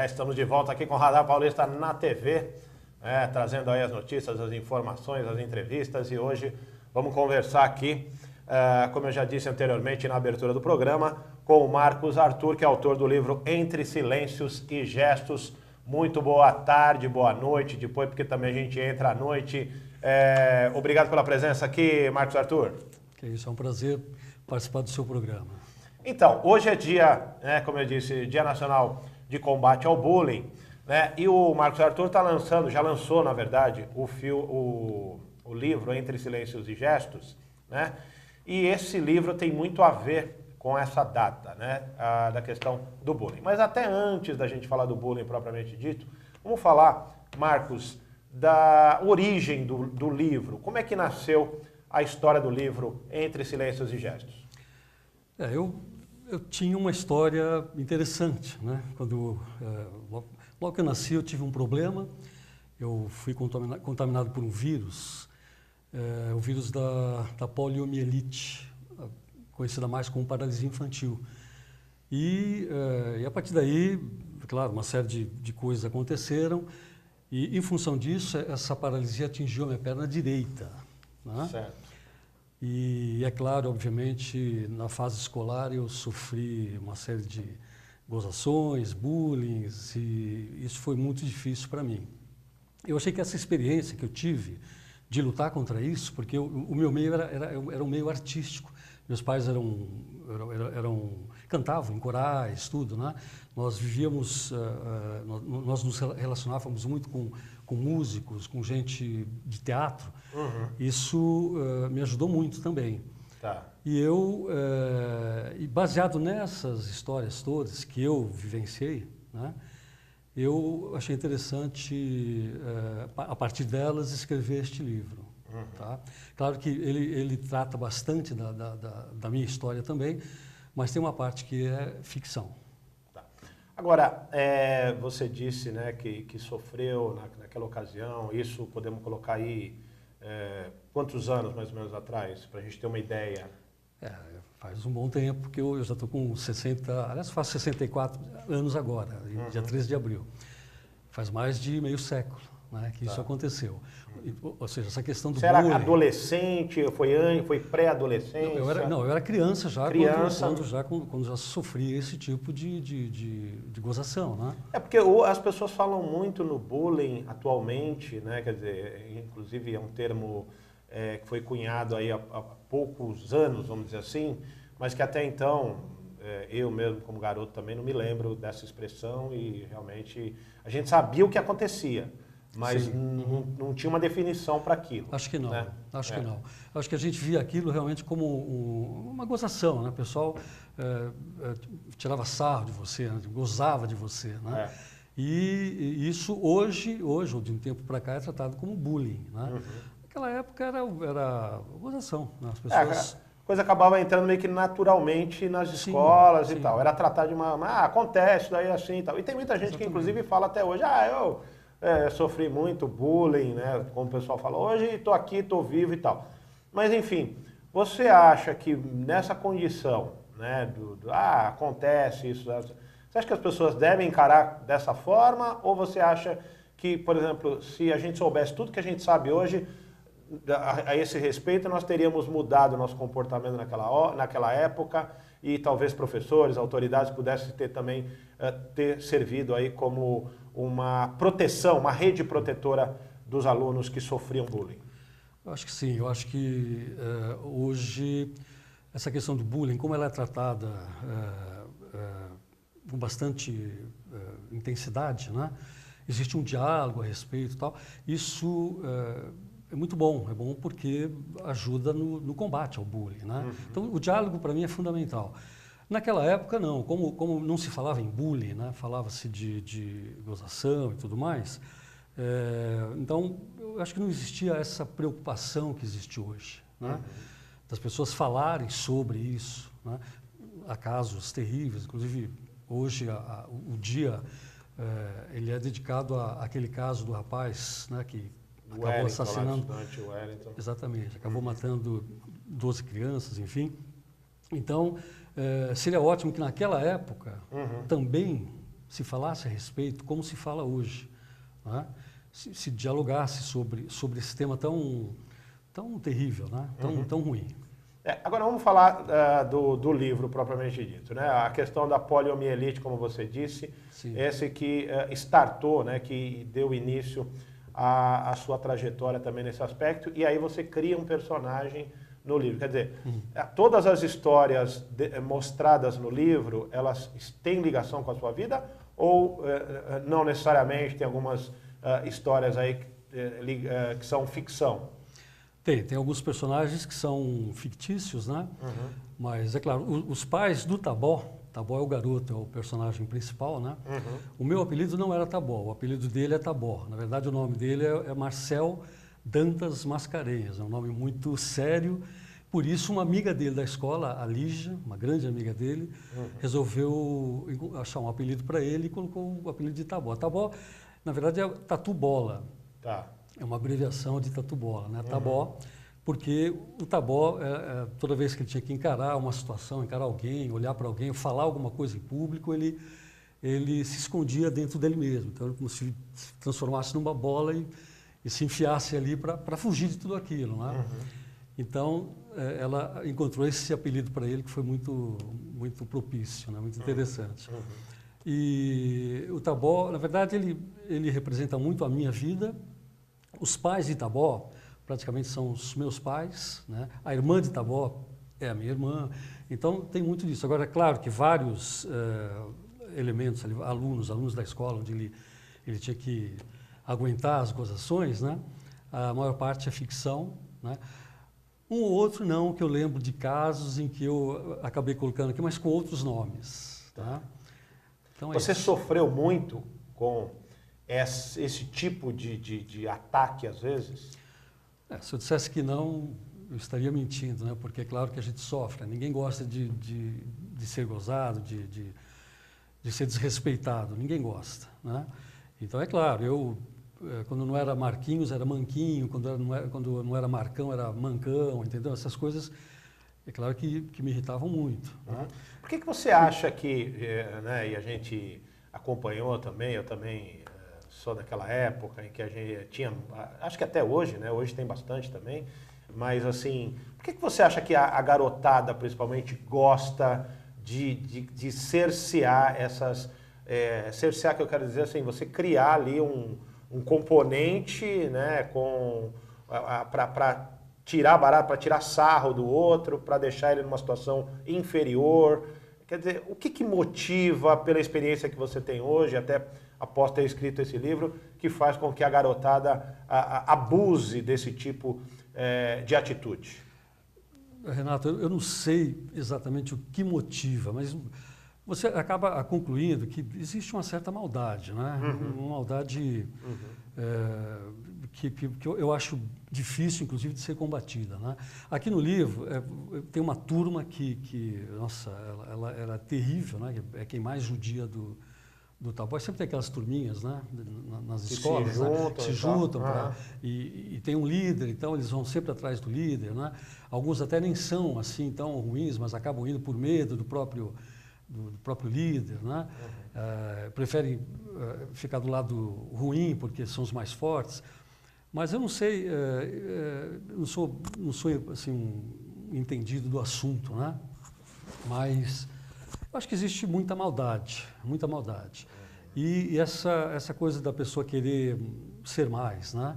Estamos de volta aqui com o Radar Paulista na TV, trazendo aí as notícias, as informações, as entrevistas, e hoje vamos conversar aqui, como eu já disse anteriormente na abertura do programa, com o Marcos Arthur, que é autor do livro Entre Silêncios e Gestos. Muito boa tarde, boa noite, depois porque também a gente entra à noite. Obrigado pela presença aqui, Marcos Arthur. Que isso, é um prazer participar do seu programa. Então, hoje é dia, como eu disse, Dia Nacional de Combate ao Bullying, né? E o Marcos Arthur já lançou, na verdade, o livro Entre Silêncios e Gestos, né? E esse livro tem muito a ver com essa data, né? Da questão do bullying. Mas até antes da gente falar do bullying propriamente dito, vamos falar, Marcos, da origem do livro. Como é que nasceu a história do livro Entre Silêncios e Gestos? Eu tinha uma história interessante, né? Logo que eu nasci, eu tive um problema. Eu fui contaminado por um vírus, o vírus da poliomielite, conhecida mais como paralisia infantil. E a partir daí, claro, uma série de coisas aconteceram. E em função disso, essa paralisia atingiu a minha perna direita, né? Certo. E é claro, obviamente, na fase escolar eu sofri uma série de gozações, bullying, e isso foi muito difícil para mim. Eu achei que essa experiência que eu tive de lutar contra isso, porque o meu meio era um meio artístico. Meus pais cantavam em corais, tudo, né? Nós vivíamos, nós nos relacionávamos muito com músicos, com gente de teatro. Uhum. Isso me ajudou muito também. Tá. E baseado nessas histórias todas que eu vivenciei, né, eu achei interessante, a partir delas, escrever este livro. Uhum. Tá? Claro que ele trata bastante da minha história também, mas tem uma parte que é ficção. Tá. Agora, você disse, né, que sofreu naquela ocasião, isso podemos colocar aí quantos anos mais ou menos atrás, para a gente ter uma ideia? Faz um bom tempo, porque eu já estou com 60, aliás, faço 64 anos agora, dia 13 de abril. Faz mais de meio século, né, que isso aconteceu. Ou seja, essa questão do Você bullying... era adolescente, foi pré-adolescente? Eu era criança já, criança. Quando já sofria esse tipo de gozação, né? Porque as pessoas falam muito no bullying atualmente, né? Quer dizer, inclusive é um termo que foi cunhado aí há poucos anos, vamos dizer assim, mas que até então, eu mesmo como garoto também não me lembro dessa expressão, e realmente a gente sabia o que acontecia, mas não tinha uma definição para aquilo. Acho que não, né? acho que não. Acho que a gente via aquilo realmente como uma gozação, né? O pessoal tirava sarro de você, né? Gozava de você, né? E isso hoje, ou de um tempo para cá, é tratado como bullying, né? Uhum. Naquela época era gozação, né? As pessoas... A coisa acabava entrando meio que naturalmente nas escolas sim. E tal. Era tratar de acontece daí assim e tal. E tem muita gente que inclusive fala até hoje, eu sofri muito bullying, né? Como o pessoal fala, hoje estou aqui, estou vivo e tal. Mas enfim, você acha que nessa condição, né, acontece isso, você acha que as pessoas devem encarar dessa forma, ou você acha que, por exemplo, se a gente soubesse tudo que a gente sabe hoje a esse respeito, nós teríamos mudado o nosso comportamento naquela época, e talvez professores, autoridades pudessem ter servido aí como uma proteção, uma rede protetora dos alunos que sofriam bullying? Eu acho que sim. Eu acho que hoje essa questão do bullying, como ela é tratada com bastante intensidade, né? Existe um diálogo a respeito e tal. Isso é muito bom. É bom porque ajuda no combate ao bullying, né? Uhum. Então, o diálogo para mim é fundamental. Naquela época, não. Como não se falava em bullying, né? Falava-se de gozação e tudo mais, então, eu acho que não existia essa preocupação que existe hoje, né? Uhum. Das pessoas falarem sobre isso, né? Há casos terríveis, inclusive hoje o dia ele é dedicado àquele caso do rapaz, né, que acabou assassinando... Wellington. Exatamente, acabou matando 12 crianças, enfim. Então, seria ótimo que naquela época também se falasse a respeito como se fala hoje, né? Se dialogasse sobre esse tema tão terrível, né? Tão ruim. Agora vamos falar do livro propriamente dito, né? A questão da poliomielite, como você disse, Sim. esse que startou, né? Que deu início à sua trajetória também nesse aspecto, e aí você cria um personagem no livro. Quer dizer, todas as histórias mostradas no livro, elas têm ligação com a sua vida ou não necessariamente? Tem algumas histórias aí que são ficção? Tem alguns personagens que são fictícios, né? Mas, é claro, os pais do Tabó é o garoto, é o personagem principal, né? O meu apelido não era Tabó, o apelido dele é Tabó. Na verdade, o nome dele é Marcel Dantas Mascarenhas, é um nome muito sério. Por isso, uma amiga dele da escola, a Lígia, uma grande amiga dele, resolveu achar um apelido para ele e colocou o apelido de Tabó. Tabó, na verdade, é Tatu Bola. Tá. É uma abreviação de Tatu Bola, né? Tabó, porque o Tabó, toda vez que ele tinha que encarar uma situação, encarar alguém, olhar para alguém, falar alguma coisa em público, ele se escondia dentro dele mesmo. Então, como se transformasse numa bola e se enfiasse ali para fugir de tudo aquilo, né? Então, ela encontrou esse apelido para ele que foi muito, muito propício, né? Muito interessante. E o Tabó, na verdade, ele representa muito a minha vida. Os pais de Tabó praticamente são os meus pais, né? A irmã de Tabó é a minha irmã. Então, tem muito disso. Agora, é claro que vários elementos, alunos da escola, onde ele tinha que aguentar as gozações, né? A maior parte é ficção, né? Um ou outro não, que eu lembro de casos em que eu acabei colocando aqui, mas com outros nomes. Tá? Então, Você sofreu muito com esse tipo de ataque, às vezes? Se eu dissesse que não, eu estaria mentindo, né? Porque é claro que a gente sofre. Ninguém gosta de ser gozado, de ser desrespeitado. Ninguém gosta, né? Então, é claro, quando não era Marquinhos, era Manquinho, quando não era Marcão, era Mancão, entendeu? Essas coisas, é claro que me irritavam muito. Né? Por que você acha que, né, e a gente acompanhou também, eu também sou daquela época em que a gente tinha, acho que até hoje, né? Hoje tem bastante também, mas assim, por que você acha que a garotada, principalmente, gosta de cercear essas... cercear, que eu quero dizer assim, você criar ali um componente, né, para tirar barato, para tirar sarro do outro, para deixar ele numa situação inferior. Quer dizer, o que motiva, pela experiência que você tem hoje, até após ter escrito esse livro, que faz com que a garotada abuse desse tipo de atitude? Renato, eu não sei exatamente o que motiva, mas você acaba concluindo que existe uma certa maldade, né? Uma maldade que eu acho difícil, inclusive, de ser combatida, né? Aqui no livro tem uma turma que nossa, ela era terrível, né? É quem mais judia do Tabó. Sempre tem aquelas turminhas, né? Nas escolas, se juntam, né? E tem um líder, então eles vão sempre atrás do líder, né? Alguns até nem são assim tão ruins, mas acabam indo por medo do próprio líder, né? Preferem ficar do lado ruim porque são os mais fortes. Mas eu não sei, não sou assim, um entendido do assunto, né? Mas eu acho que existe muita maldade, muita maldade. E essa coisa da pessoa querer ser mais, né?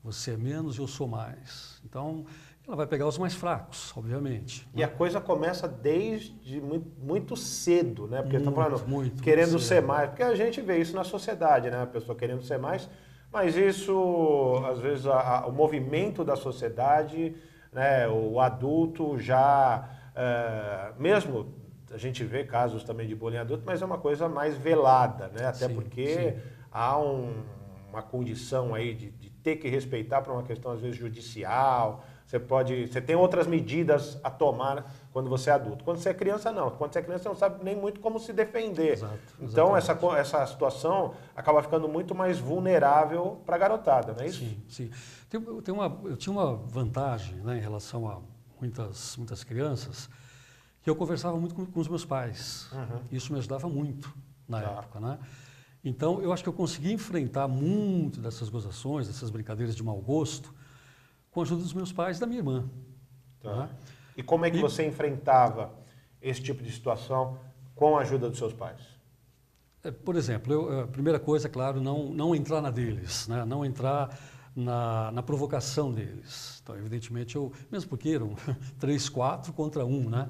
Você é menos e eu sou mais. Então, ela vai pegar os mais fracos, obviamente. E a coisa começa desde muito cedo, né? Porque está falando, muito querendo cedo. ser mais. Porque a gente vê isso na sociedade, né? A pessoa querendo ser mais. Mas isso, às vezes, o movimento da sociedade, né? O adulto já, mesmo a gente vê casos também de bullying adulto, mas é uma coisa mais velada, né? Até porque há uma condição aí de ter que respeitar por uma questão, às vezes, judicial. Você tem outras medidas a tomar quando você é adulto. Quando você é criança, não. Quando você é criança, você não sabe nem muito como se defender. Exato, então, essa situação acaba ficando muito mais vulnerável para a garotada, não é isso? Sim. Eu tinha uma vantagem, né, em relação a muitas crianças, que eu conversava muito com os meus pais. Isso me ajudava muito, na época, né? Então, eu acho que eu consegui enfrentar muito dessas gozações, dessas brincadeiras de mau gosto, com a ajuda dos meus pais e da minha irmã. Tá. Né? E como é que você enfrentava esse tipo de situação com a ajuda dos seus pais? Por exemplo, a primeira coisa, claro, não entrar na deles, né? Não entrar na provocação deles. Então, evidentemente, mesmo porque eram 3, 4 contra 1, né?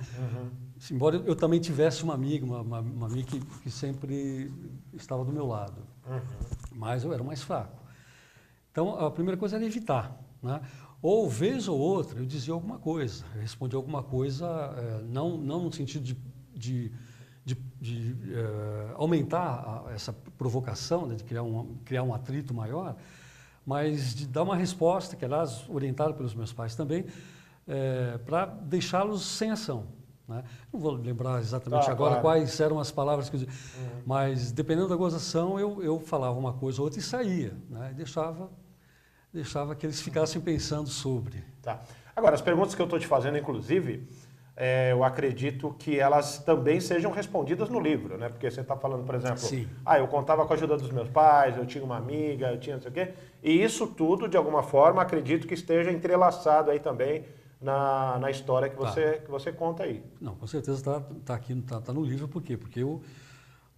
Embora eu também tivesse uma amiga, uma amiga que sempre estava do meu lado, mas eu era mais fraco. Então, a primeira coisa era evitar, né? Ou, vez ou outra, eu dizia alguma coisa, eu respondia alguma coisa, não no sentido de aumentar essa provocação, né, de criar um atrito maior, mas de dar uma resposta, que aliás, orientada pelos meus pais também, para deixá-los sem ação. Né? Não vou lembrar exatamente agora quais eram as palavras que eu dizia, mas dependendo da gozação, eu falava uma coisa ou outra e saía, né? E deixava que eles ficassem pensando sobre. Tá. Agora, as perguntas que eu estou te fazendo, inclusive, eu acredito que elas também sejam respondidas no livro, né? Porque você está falando, por exemplo, Sim. Eu contava com a ajuda dos meus pais, eu tinha uma amiga, eu tinha não sei o quê, e isso tudo, de alguma forma, acredito que esteja entrelaçado aí também na história que você conta aí. Não, com certeza está aqui, tá no livro, por quê? Porque o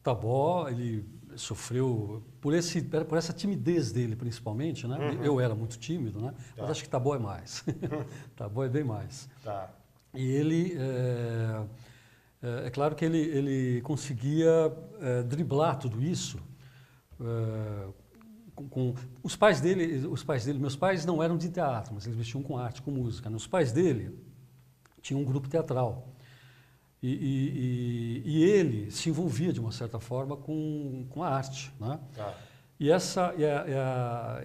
Tabó, ele sofreu por essa timidez dele, principalmente, né? Eu era muito tímido, né? Mas acho que Tabó é mais. Tabó é bem mais. Tá. E ele, é claro que ele conseguia driblar tudo isso com os pais dele, meus pais não eram de teatro, mas eles mexiam com arte, com música, né? Os pais dele tinham um grupo teatral e ele se envolvia de uma certa forma com a arte, né? Tá.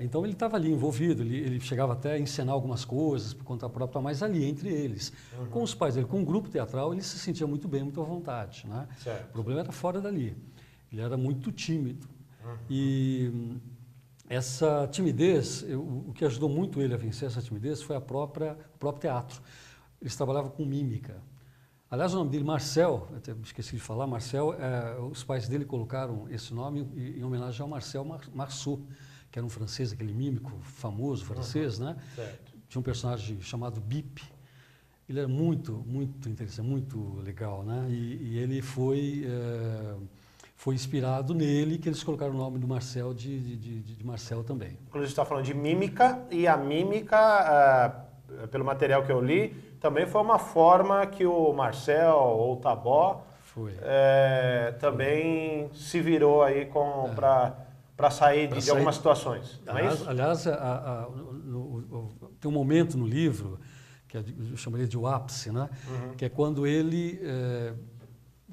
Então ele estava ali envolvido, ele chegava até a encenar algumas coisas por conta própria, mas ali entre eles. Com os pais dele, com o grupo teatral, ele se sentia muito bem, muito à vontade, né? Certo. O problema era fora dali. Ele era muito tímido. E essa timidez, o que ajudou muito ele a vencer essa timidez foi o próprio teatro. Eles trabalhavam com mímica. Aliás, o nome dele, Marcel, até esqueci de falar, Marcel, os pais dele colocaram esse nome em homenagem ao Marcel Marceau, que era um francês, aquele mímico famoso francês, né? Certo. Tinha um personagem chamado Bip. Ele era muito, muito interessante, muito legal, né? E ele foi inspirado nele, que eles colocaram o nome do Marcel de Marcel também. Inclusive, você está falando de mímica, e a mímica, pelo material que eu li, também foi uma forma que o Marcel ou o Tabó também se virou aí para sair de algumas situações. Não é isso? Aliás, tem um momento no livro, que eu chamaria de o ápice, né? Que é quando ele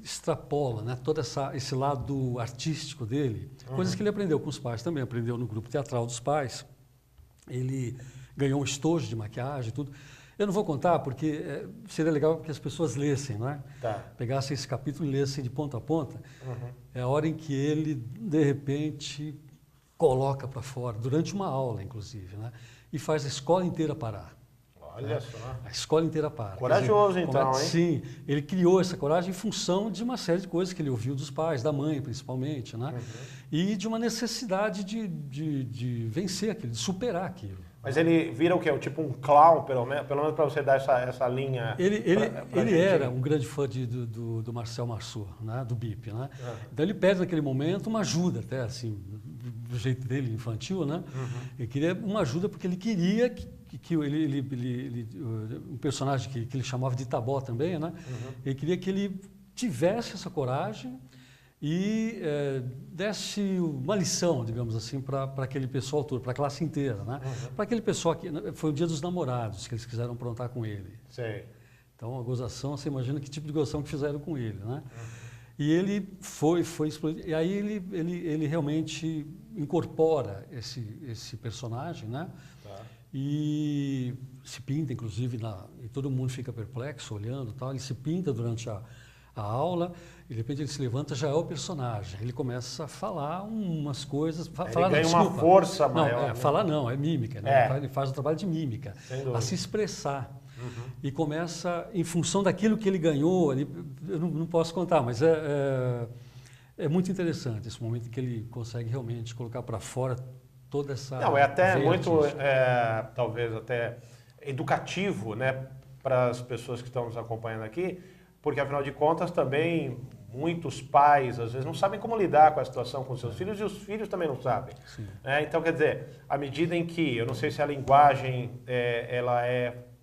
extrapola, né, todo esse lado artístico dele, coisas que ele aprendeu com os pais também, aprendeu no grupo teatral dos pais. Ele ganhou um estojo de maquiagem e tudo. Eu não vou contar porque seria legal que as pessoas lessem, né? Tá. Pegassem esse capítulo e lessem de ponta a ponta. É a hora em que ele, de repente, coloca para fora, durante uma aula, inclusive, né? E faz a escola inteira parar. Olha só. A escola inteira para. Corajoso, dizer, então, hein? Sim, ele criou essa coragem em função de uma série de coisas que ele ouviu dos pais, da mãe principalmente, né? E de uma necessidade de vencer aquilo, de superar aquilo. Mas ele vira o quê? Tipo um clown, pelo menos para você dar essa linha. Ele era um grande fã do Marcel Marceau, né? Do Bip, né? Então ele pede naquele momento uma ajuda, até assim, do jeito dele infantil, né? Ele queria uma ajuda porque ele queria que um personagem que ele chamava de Tabó também, né? Ele queria que ele tivesse essa coragem e desse uma lição, digamos assim, para aquele pessoal todo, para a classe inteira, né? Para aquele pessoal que foi o Dia dos Namorados que eles quiseram aprontar com ele. Sei. Então a gozação, você imagina que tipo de gozação que fizeram com ele, né? E ele foi explodir. E aí ele realmente incorpora esse personagem, né? Tá. E se pinta, inclusive, e todo mundo fica perplexo olhando, tal. Ele se pinta durante a aula, e de repente ele se levanta, já é o personagem. Ele começa a falar umas coisas. Ele ganha uma força maior. Não, né? falar não, é mímica. Né? Ele faz o trabalho de mímica, a se expressar. E começa, em função daquilo que ele ganhou, eu não posso contar, mas é muito interessante esse momento em que ele consegue realmente colocar para fora toda essa... Não, é até veia muito, artística. talvez até educativo, né, para as pessoas que estão nos acompanhando aqui, porque afinal de contas também muitos pais às vezes não sabem como lidar com a situação com seus filhos e os filhos também não sabem. Então, quer dizer, à medida em que, eu não sei se a linguagem ela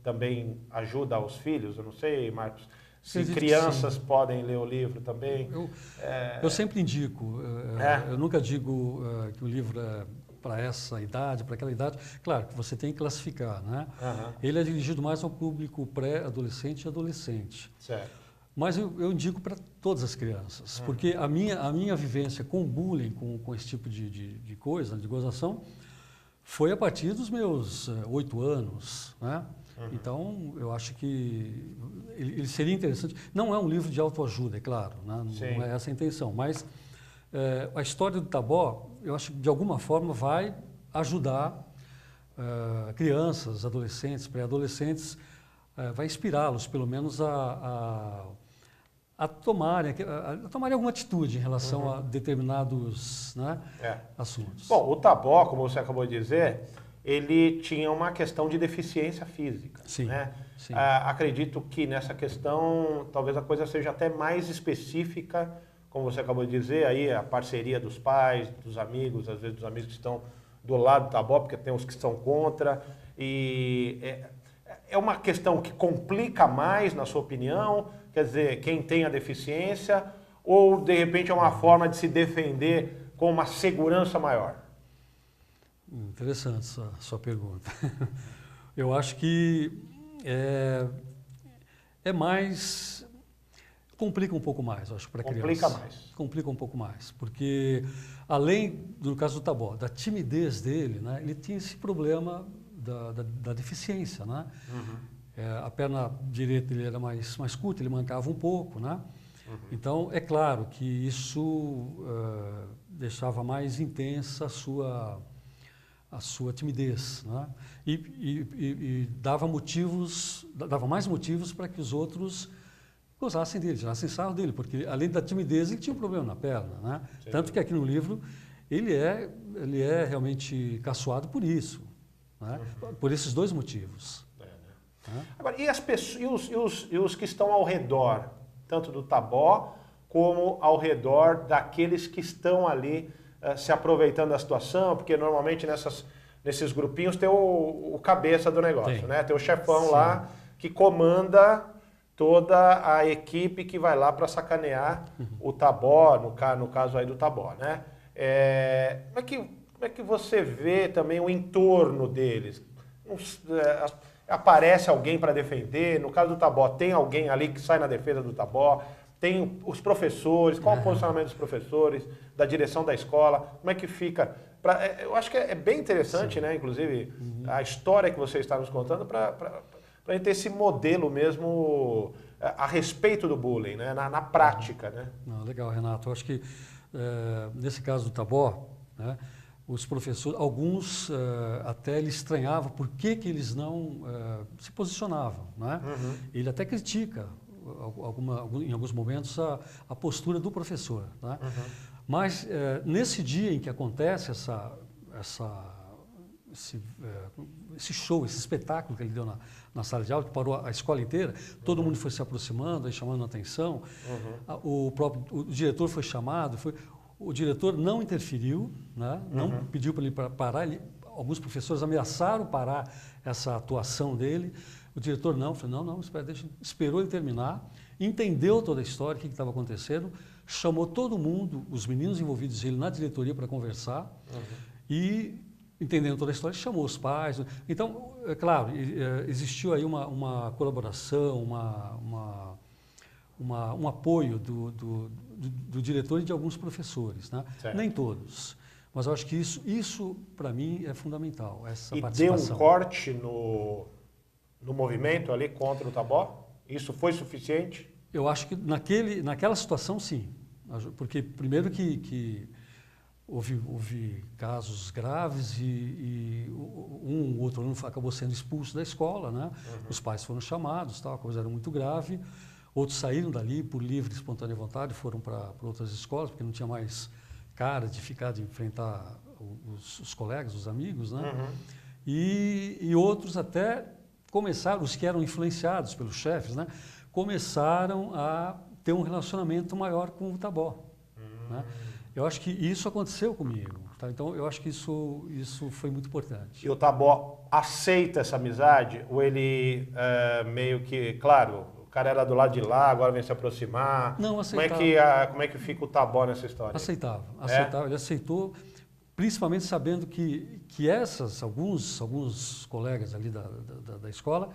também ajuda os filhos, eu não sei, Marcos, se crianças podem ler o livro também. Eu sempre indico, eu nunca digo que o livro é para essa idade, para aquela idade. Claro que você tem que classificar, né? Ele é dirigido mais ao público pré-adolescente e adolescente. Certo. Mas eu indico para todas as crianças, porque a minha vivência com bullying, com esse tipo de coisa, de gozação, foi a partir dos meus 8 anos, né? Então, eu acho que ele seria interessante. Não é um livro de autoajuda, é claro, né? Não é essa a intenção, mas a história do Tabó, eu acho que de alguma forma vai ajudar crianças, adolescentes, pré-adolescentes, vai inspirá-los, pelo menos, a tomarem alguma atitude em relação a determinados, né, assuntos. Bom, o Tabó, como você acabou de dizer, ele tinha uma questão de deficiência física. Sim, né? sim. Acredito que nessa questão talvez a coisa seja até mais específica, como você acabou de dizer, aí a parceria dos pais, dos amigos, às vezes dos amigos que estão do lado do Tabó, porque tem os que são contra, e é uma questão que complica mais, na sua opinião, quer dizer, quem tem a deficiência, ou de repente é uma forma de se defender com uma segurança maior? Interessante essa sua pergunta. Eu acho que é mais... Complica um pouco mais, eu acho, para a criança. Complica mais. Complica um pouco mais, porque além, no caso do Tabó, da timidez dele, né, ele tinha esse problema da deficiência, né? A perna direita dele era mais curta, ele mancava um pouco, né? Então, é claro que isso deixava mais intensa a sua timidez, né? E dava mais motivos para que os outros gozassem dele, tirassem sarro dele, porque além da timidez ele tinha um problema na perna, né? Tanto que aqui no livro ele é realmente caçoado por isso, né? Por esses dois motivos. Agora, e as pessoas, e os que estão ao redor, tanto do Tabó como ao redor daqueles que estão ali se aproveitando da situação, porque normalmente nesses grupinhos tem o cabeça do negócio, né? Tem o chefão lá que comanda toda a equipe que vai lá para sacanear o Tabó, no caso aí do Tabó, né? Como é que você vê também o entorno deles? Aparece alguém para defender? No caso do Tabó, tem alguém ali que sai na defesa do Tabó? Tem os professores? Qual o posicionamento dos professores, da direção da escola? Como é que fica? Eu acho que é bem interessante, né? Inclusive, a história que você está nos contando para a gente ter esse modelo mesmo a respeito do bullying, né? Na prática, né? Não, legal, Renato. Eu acho que nesse caso do Tabó, né, os professores, alguns até ele estranhava por que eles não se posicionavam, né? Ele até critica em alguns momentos a postura do professor, né? Mas nesse dia em que acontece esse show, esse espetáculo que ele deu na sala de aula, que parou a escola inteira, todo mundo foi se aproximando, aí chamando a atenção, o diretor foi chamado, o diretor não interferiu, né? Não pediu para ele parar, alguns professores ameaçaram parar essa atuação dele, o diretor falou, não, esperou ele terminar, entendeu toda a história, o que estava acontecendo, chamou todo mundo, os meninos envolvidos ele na diretoria para conversar e, entendendo toda a história, chamou os pais. Então, é claro, existiu aí uma colaboração, um apoio do diretor e de alguns professores, né? Nem todos, mas eu acho que isso para mim é fundamental, essa participação. E deu um corte no movimento ali contra o Tabó? Isso foi suficiente? Eu acho que naquela situação, sim. Porque, primeiro, que houve casos graves e um outro aluno acabou sendo expulso da escola, né? Os pais foram chamados, a coisa era muito grave. Outros saíram dali por livre e espontânea vontade, foram para outras escolas, porque não tinha mais cara de ficar, de enfrentar os colegas, os amigos, né? Uhum. E outros até começaram, os que eram influenciados pelos chefes, né? Começaram a ter um relacionamento maior com o Tabó, né? Eu acho que isso aconteceu comigo, tá? Então eu acho que isso foi muito importante. E o Tabó aceita essa amizade? Ou ele meio que, claro, o cara era do lado de lá, agora vem se aproximar? Não, aceitava. Como é que fica o Tabó nessa história? Aceitava, É? ele aceitou, principalmente sabendo que alguns colegas ali da escola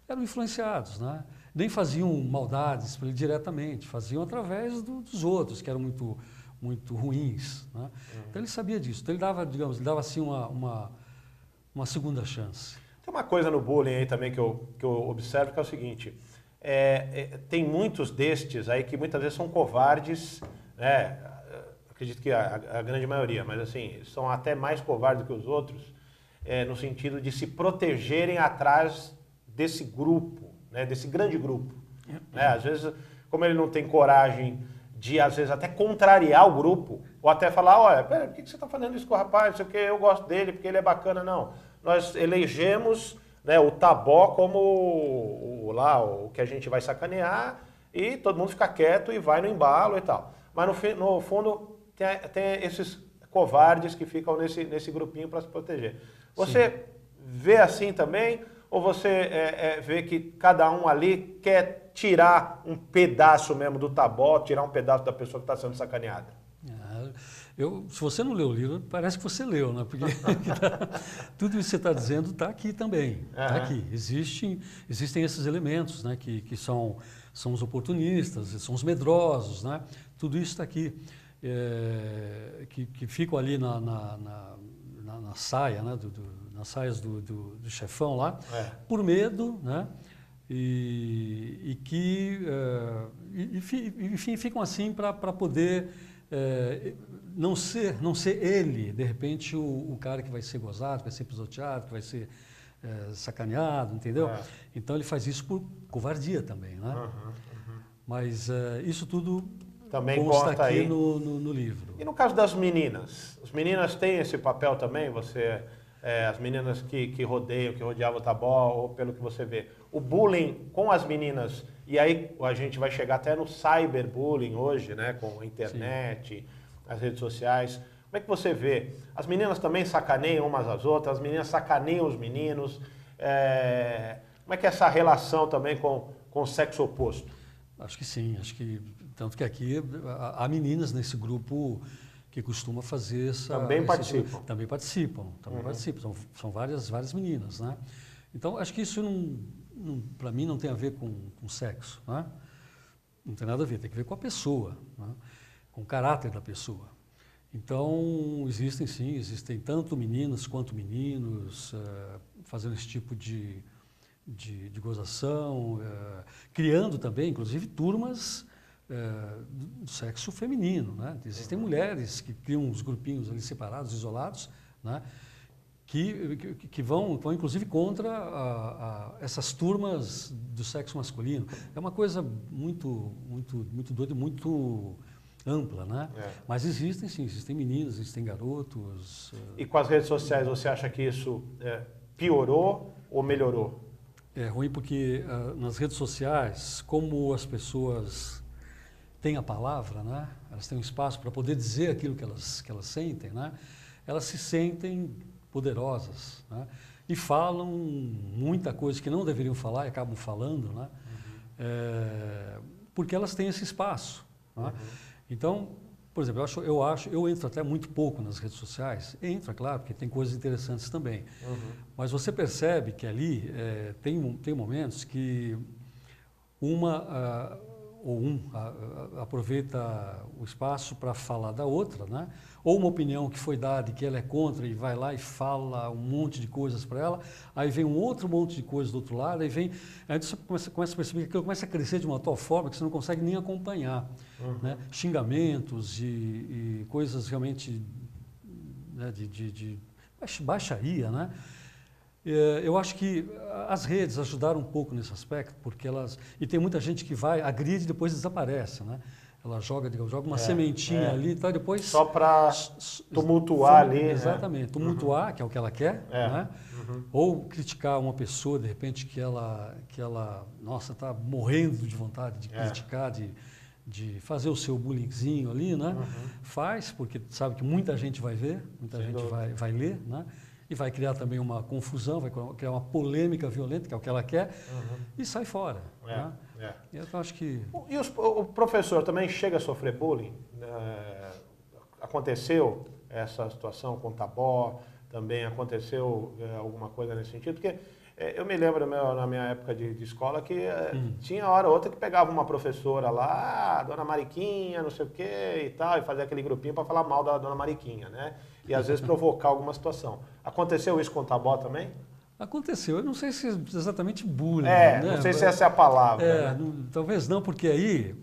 eram influenciados, né? Nem faziam maldades para ele diretamente, faziam através dos outros, que eram muito ruins, né? Então ele sabia disso, então ele dava, digamos, ele dava assim uma segunda chance. Tem uma coisa no bullying aí também que eu observo, que é o seguinte, tem muitos destes aí que muitas vezes são covardes, né? Acredito que a grande maioria, mas assim, são até mais covardes que os outros, no sentido de se protegerem atrás desse grupo, né? Desse grande grupo, né? Às vezes, como ele não tem coragem de, às vezes, até contrariar o grupo, ou até falar, olha, pera, por que você está fazendo isso com o rapaz? Não sei o que, eu gosto dele, porque ele é bacana. Não, nós elegemos, né, o Tabó como o que a gente vai sacanear, e todo mundo fica quieto e vai no embalo e tal. Mas no fundo tem esses covardes que ficam nesse grupinho para se proteger. Você Sim. vê assim também? Ou você vê que cada um ali quer tirar um pedaço mesmo do Tabó, tirar um pedaço da pessoa que está sendo sacaneada? Se você não leu o livro, parece que você leu, né? Porque tudo isso que você está dizendo está aqui também. Está aqui. Existem esses elementos, né? Que são os oportunistas, são os medrosos, né? Tudo isso está aqui. Que ficam ali na saia, né? Nas saias do chefão lá, por medo, né? Enfim, ficam assim para poder não ser ele, de repente, o cara que vai ser gozado, que vai ser pisoteado, que vai ser sacaneado, entendeu? Então ele faz isso por covardia também, né? Mas isso tudo também consta aqui aí no livro. E no caso das meninas? As meninas têm esse papel também? As meninas que rodeavam o Tabó, ou pelo que você vê, o bullying com as meninas, e aí a gente vai chegar até no cyberbullying hoje, né, com a internet, Sim. as redes sociais. Como é que você vê? As meninas também sacaneiam umas às outras, as meninas sacaneiam os meninos. Como é que é essa relação também com o sexo oposto? Acho que sim, tanto que aqui há meninas nesse grupo que costuma fazer Também participam. Também participam. São várias meninas, né? Então, acho que isso, para mim, não tem a ver com sexo, né? Não tem nada a ver, tem a ver com a pessoa, né? Com o caráter da pessoa. Então, existem tanto meninas quanto meninos fazendo esse tipo de gozação, criando também, inclusive, turmas do sexo feminino, né? Existem mulheres que criam uns grupinhos ali separados, isolados, né? que vão inclusive contra essas turmas do sexo masculino. É uma coisa muito doida, muito ampla, né? Mas existem meninas, existem garotos. E com as redes sociais, você acha que isso piorou ou melhorou? É ruim porque nas redes sociais, como as pessoas têm a palavra, né? Elas têm um espaço para poder dizer aquilo que elas sentem, né? Elas se sentem poderosas, né? E falam muita coisa que não deveriam falar e acabam falando, né? Porque elas têm esse espaço, né? Então, por exemplo, eu entro até muito pouco nas redes sociais, claro, porque tem coisas interessantes também, mas você percebe que ali tem momentos que aproveita o espaço para falar da outra, né? Ou uma opinião que foi dada e que ela é contra e vai lá e fala um monte de coisas para ela, aí vem um outro monte de coisas do outro lado, aí você começa a perceber que aquilo começa a crescer de uma tal forma que você não consegue nem acompanhar, né? Xingamentos e coisas realmente, né, de baixaria, né? Eu acho que as redes ajudaram um pouco nesse aspecto, porque elas... E tem muita gente que vai, agride e depois desaparece, né? Ela joga uma sementinha ali e tal, depois... Só para tumultuar ali. Exatamente, tumultuar, que é o que ela quer, né? Uhum. Ou criticar uma pessoa, de repente, que ela nossa, está morrendo de vontade de criticar, de fazer o seu bullyingzinho ali, né? Faz, porque sabe que muita gente vai ver, muita gente vai ler, né? E vai criar também uma confusão, vai criar uma polêmica violenta, que é o que ela quer, e sai fora. Né? Eu acho que... E o professor também chega a sofrer bullying? Aconteceu essa situação com o Tabó? Também aconteceu alguma coisa nesse sentido? Porque eu me lembro na minha época de escola que tinha hora ou outra que pegava uma professora lá, Dona Mariquinha, não sei o quê e tal, e fazia aquele grupinho para falar mal da Dona Mariquinha, né? E às vezes provocar alguma situação. Aconteceu isso com o Tabó também? Aconteceu. Eu não sei se é exatamente bullying. Não sei se essa é a palavra. Né? Talvez não, porque aí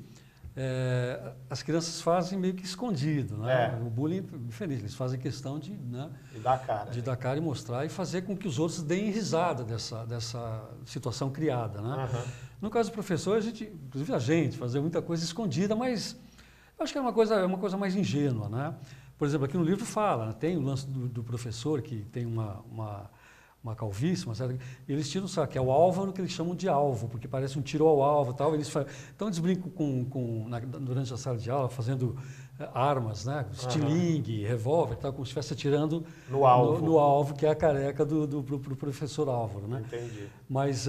as crianças fazem meio que escondido. Né? O bullying é diferente, eles fazem questão de dar cara. De dar cara e mostrar e fazer com que os outros deem risada dessa situação criada. Né? No caso do professor, inclusive a gente, fazia muita coisa escondida, mas eu acho que é uma coisa mais ingênua. Né? Por exemplo, aqui no livro fala, né? Tem o lance do professor que tem uma calvície, eles tiram, sabe, que é o Álvaro, que eles chamam de alvo, porque parece um tiro ao alvo e tal. Então eles brincam durante a sala de aula, fazendo armas, né? Estilingue, revólver e tal, como se estivesse atirando no alvo, que é a careca do professor Álvaro. Né? Entendi. Mas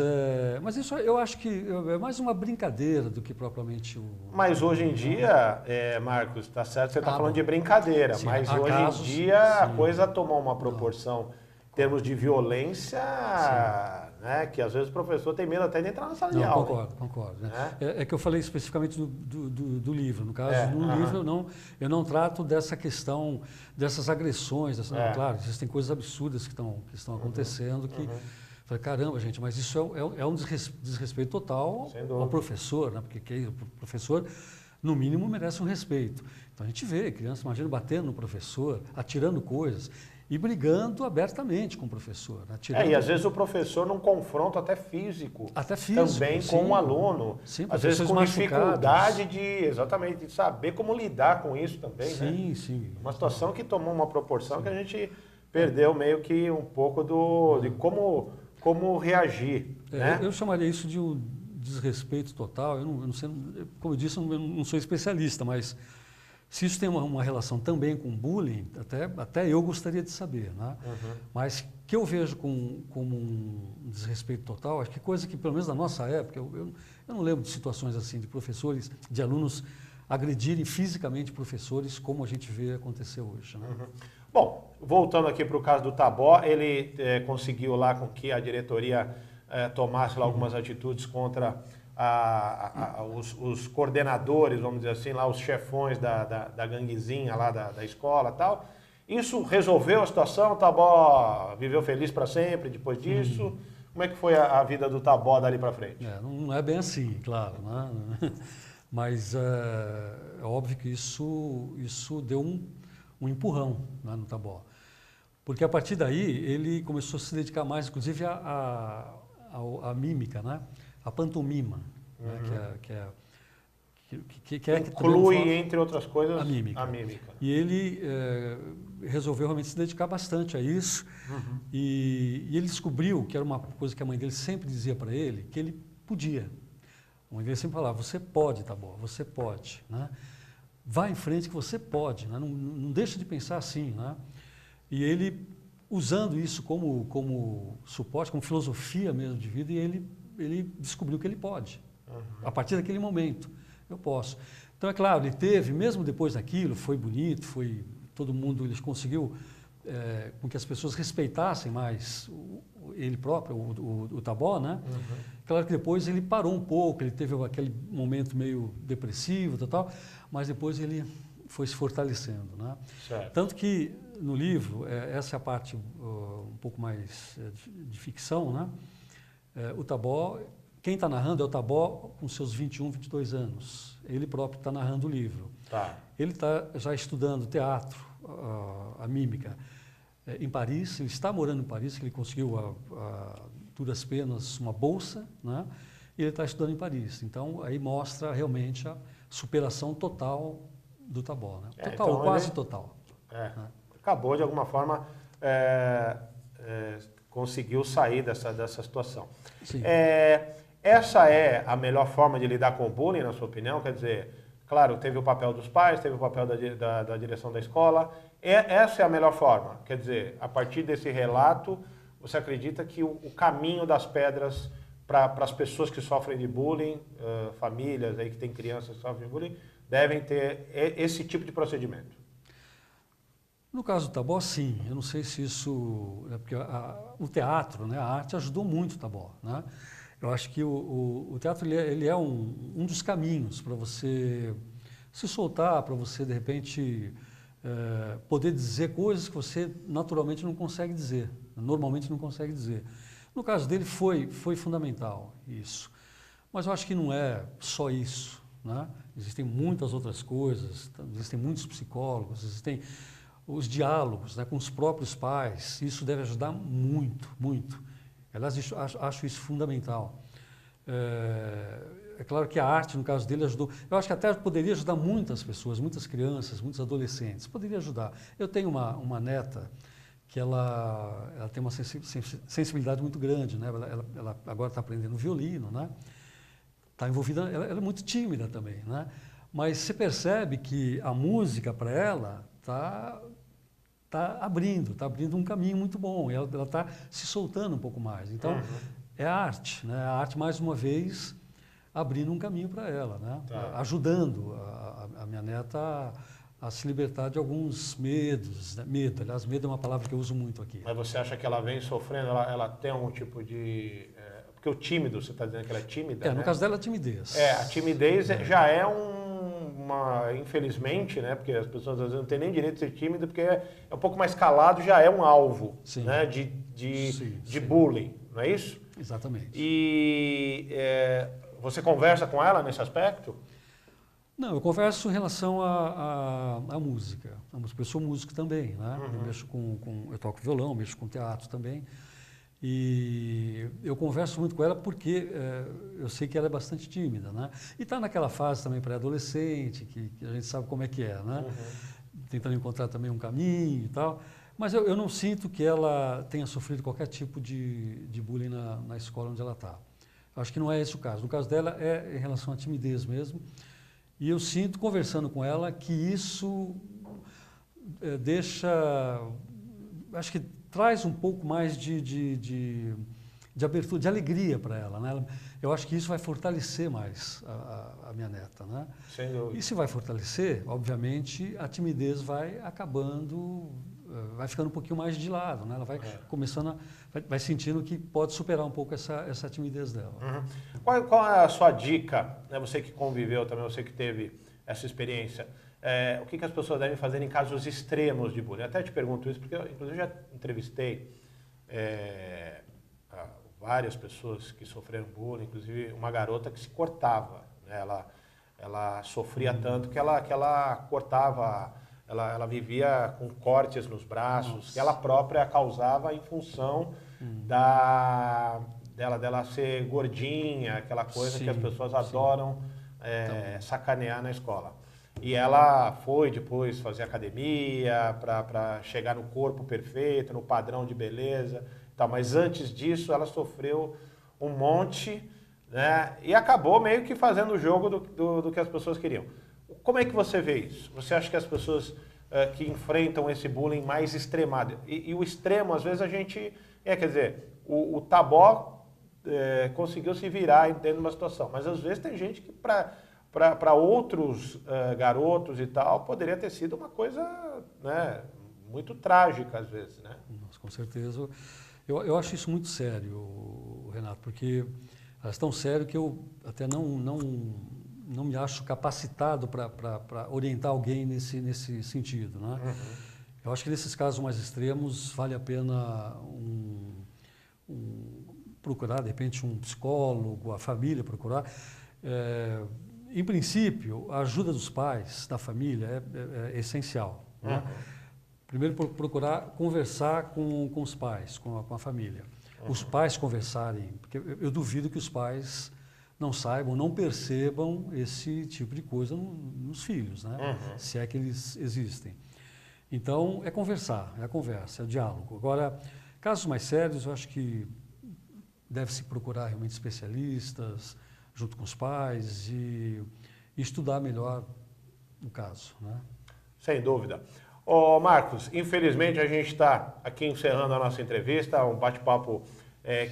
isso eu acho que é mais uma brincadeira do que propriamente o... Mas hoje em dia, Marcos, tá certo, você está falando de brincadeira, sim, mas hoje em dia a coisa tomou uma proporção... Em termos de violência, né, que às vezes o professor tem medo até de entrar na sala de aula. Concordo. Né? É que eu falei especificamente do livro. No caso, no livro eu não trato dessa questão, dessas agressões. Claro, existem coisas absurdas que estão acontecendo que... Falei, caramba, gente, mas isso é um desrespeito total ao professor, né? Porque o professor, no mínimo, merece um respeito. Então a gente vê crianças, imagina, batendo no professor, atirando coisas... E brigando abertamente com o professor. Né? E às vezes o professor num confronto até físico também sim, com o aluno. Sim, às vezes com dificuldade de saber como lidar com isso também. Sim, né? Sim. Uma situação que tomou uma proporção que a gente perdeu meio que um pouco de como reagir. Né? Eu chamaria isso de um desrespeito total. Eu não sei, como eu disse, eu não sou especialista, mas... Se isso tem uma relação também com bullying, até eu gostaria de saber, né? Mas que eu vejo como um desrespeito total, acho que coisa que, pelo menos na nossa época, eu não lembro de situações assim, de professores, de alunos agredirem fisicamente professores, como a gente vê acontecer hoje. Né? Bom, voltando aqui para o caso do Tabó, ele conseguiu lá com que a diretoria tomasse lá algumas atitudes contra... os coordenadores, vamos dizer assim, lá os chefões da ganguezinha lá da escola e tal. Isso resolveu a situação? O Tabó viveu feliz para sempre depois disso? Como é que foi a vida do Tabó dali para frente? Não é bem assim, claro, né? Mas é óbvio que isso deu um empurrão, né, no Tabó. Porque a partir daí ele começou a se dedicar mais, inclusive, à mímica, né? A pantomima, né, que inclui, entre outras coisas, a mímica. E ele resolveu realmente se dedicar bastante a isso. E ele descobriu, que era uma coisa que a mãe dele sempre dizia para ele, que ele podia. A mãe dele sempre falava, você pode, Tabó, você pode. Né? Vá em frente que você pode, né? Não deixa de pensar assim. Né? E ele, usando isso como suporte, como filosofia mesmo de vida, e ele descobriu que ele pode. A partir daquele momento, eu posso. Então, é claro, ele teve, mesmo depois daquilo, foi bonito, todo mundo, ele conseguiu com que as pessoas respeitassem mais ele próprio, o Tabó, né? Claro que depois ele parou um pouco, ele teve aquele momento meio depressivo e tal, mas depois ele foi se fortalecendo, né? Certo. Tanto que no livro, essa é a parte um pouco mais de ficção, né? O Tabó, quem está narrando é o Tabó com seus 21, 22 anos. Ele próprio está narrando o livro. Tá. Ele está já estudando teatro, a mímica. em Paris, ele está morando em Paris, que ele conseguiu a duras penas uma bolsa, né? E ele está estudando em Paris. Então, aí mostra realmente a superação total do Tabó, né? Total, então quase total. Né? Né? Acabou, de alguma forma, conseguiu sair dessa situação. Sim. Essa é a melhor forma de lidar com o bullying, na sua opinião? Quer dizer, claro, teve o papel dos pais, teve o papel da direção da escola. Essa é a melhor forma? Quer dizer, a partir desse relato, você acredita que o caminho das pedras para as pessoas que sofrem de bullying, famílias aí que têm crianças que sofrem de bullying, devem ter esse tipo de procedimento? No caso do Tabó, sim. Eu não sei se isso... porque o teatro, né, a arte ajudou muito o Tabó, né? Eu acho que o teatro ele é um dos caminhos para você se soltar, para você, de repente, poder dizer coisas que você naturalmente não consegue dizer, normalmente não consegue dizer. No caso dele foi fundamental isso. Mas eu acho que não é só isso, né? Existem muitas outras coisas, existem muitos psicólogos, existem os diálogos, né, com os próprios pais. Isso deve ajudar muito, muito. Aliás, acho isso fundamental. É claro que a arte, no caso dele, ajudou. Eu acho que até poderia ajudar muitas pessoas, muitas crianças, muitos adolescentes. Poderia ajudar. Eu tenho uma neta que ela tem uma sensibilidade muito grande, né? Ela agora está aprendendo violino, né? Está envolvida, ela é muito tímida também, né? Mas você percebe que a música para ela está abrindo um caminho muito bom. Ela está se soltando um pouco mais. Então, é a arte, né? A arte, mais uma vez, abrindo um caminho para ela, né? Tá. Ajudando a minha neta a se libertar de alguns medos. Né? Medo, aliás, medo é uma palavra que eu uso muito aqui. Mas você acha que ela vem sofrendo, ela tem algum tipo de... porque o tímido, você está dizendo que ela é tímida, no né? caso dela, a timidez. A timidez já é infelizmente, né? Porque as pessoas às vezes não têm nem direito de ser tímido, porque é um pouco mais calado, já é um alvo, Sim. né? de Sim. bullying, não é isso? Exatamente. E você conversa com ela nesse aspecto? Não, eu converso em relação à música. Eu sou músico também, né? Eu mexo eu toco violão, mexo com teatro também. E eu converso muito com ela porque eu sei que ela é bastante tímida, né? E está naquela fase também pré-adolescente, que a gente sabe como é que é, né? Tentando encontrar também um caminho e tal. Mas eu não sinto que ela tenha sofrido qualquer tipo de bullying na escola onde ela está. Acho que não é esse o caso. No caso dela é em relação à timidez mesmo. E eu sinto, conversando com ela, que isso acho que traz um pouco mais de abertura, de alegria para ela, né? Eu acho que isso vai fortalecer mais a minha neta, né? Sem dúvida. E se vai fortalecer, obviamente, a timidez vai acabando, vai ficando um pouquinho mais de lado, né? Ela vai começando vai sentindo que pode superar um pouco essa timidez dela. Qual é a sua dica, né? Você que conviveu também, você que teve essa experiência, o que as pessoas devem fazer em casos extremos de bullying? Até te pergunto isso porque eu, inclusive, já entrevistei várias pessoas que sofreram bullying, inclusive uma garota que se cortava, né? Ela sofria tanto que ela cortava, ela vivia com cortes nos braços, que ela própria causava em função dela ser gordinha, aquela coisa que as pessoas adoram sacanear na escola. E ela foi depois fazer academia para chegar no corpo perfeito, no padrão de beleza, tal. Mas antes disso ela sofreu um monte, né? E acabou meio que fazendo o jogo do que as pessoas queriam. Como é que você vê isso? Você acha que as pessoas que enfrentam esse bullying mais extremado, e o extremo, às vezes a gente... quer dizer, o Tabó conseguiu se virar dentro de uma situação, mas às vezes tem gente que para outros garotos e tal, poderia ter sido uma coisa, né, muito trágica às vezes, né? Nossa, com certeza. Eu acho isso muito sério, Renato, porque é tão sério que eu até não me acho capacitado para orientar alguém nesse sentido, né? Eu acho que nesses casos mais extremos vale a pena procurar, de repente, um psicólogo, a família procurar. Em princípio, a ajuda dos pais, da família, é essencial, né? Primeiro, procurar conversar com os pais, com a família. Os pais conversarem, porque eu duvido que os pais não saibam, não percebam esse tipo de coisa nos filhos, né? Se é que eles existem. Então, é conversar, é a conversa, é o diálogo. Agora, casos mais sérios, eu acho que deve-se procurar realmente especialistas, junto com os pais, e estudar melhor o caso, né? Sem dúvida. Ô Marcos, infelizmente a gente está aqui encerrando a nossa entrevista, um bate-papo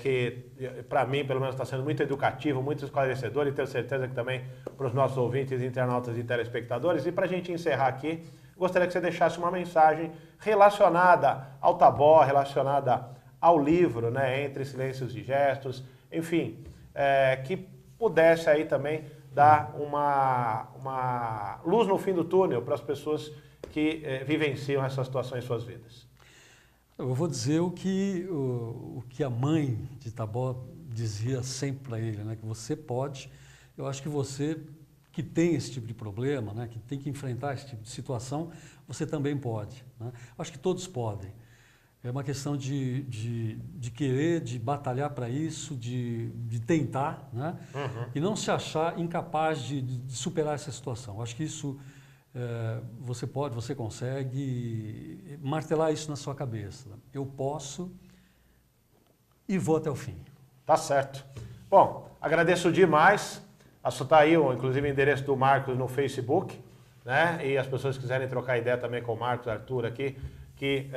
que, para mim, pelo menos, está sendo muito educativo, muito esclarecedor, e tenho certeza que também para os nossos ouvintes, internautas e telespectadores. E para a gente encerrar aqui, gostaria que você deixasse uma mensagem relacionada ao Tabó, relacionada ao livro, né, Entre Silêncios e Gestos, enfim, que pudesse aí também dar uma luz no fim do túnel para as pessoas que vivenciam essa situação em suas vidas. Eu vou dizer o que a mãe de Tabó dizia sempre para ele, né? Que você pode, eu acho que você que tem esse tipo de problema, né? Que tem que enfrentar esse tipo de situação, você também pode, né? Acho que todos podem. É uma questão de querer, de batalhar para isso, de tentar, né? E não se achar incapaz de superar essa situação. Acho que isso você pode, você consegue martelar isso na sua cabeça. Eu posso e vou até o fim. Tá certo. Bom, agradeço demais. Está aí, inclusive, o endereço do Marcos no Facebook, né? E as pessoas que quiserem trocar ideia também com o Marcos Arthur aqui, que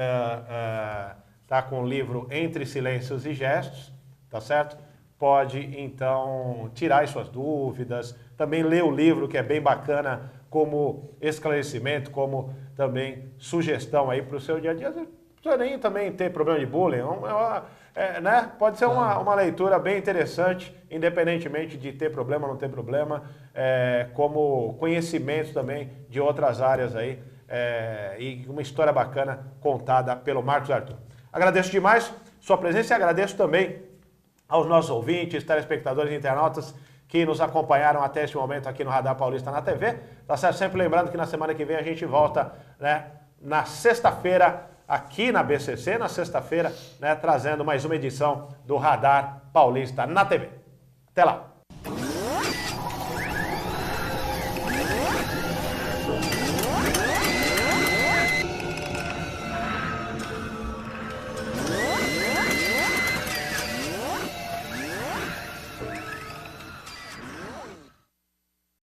está com o livro Entre Silêncios e Gestos, tá certo? Pode, então, tirar as suas dúvidas, também ler o livro, que é bem bacana, como esclarecimento, como também sugestão aí para o seu dia a dia. Não precisa nem também ter problema de bullying, né? Pode ser uma leitura bem interessante, independentemente de ter problema ou não ter problema, como conhecimento também de outras áreas aí, e uma história bacana contada pelo Marcos Arthur. Agradeço demais sua presença e agradeço também aos nossos ouvintes, telespectadores e internautas que nos acompanharam até esse momento aqui no Radar Paulista na TV. Tá certo? Sempre lembrando que na semana que vem a gente volta, né, na sexta-feira, aqui na BCC, na sexta-feira, né, trazendo mais uma edição do Radar Paulista na TV. Até lá!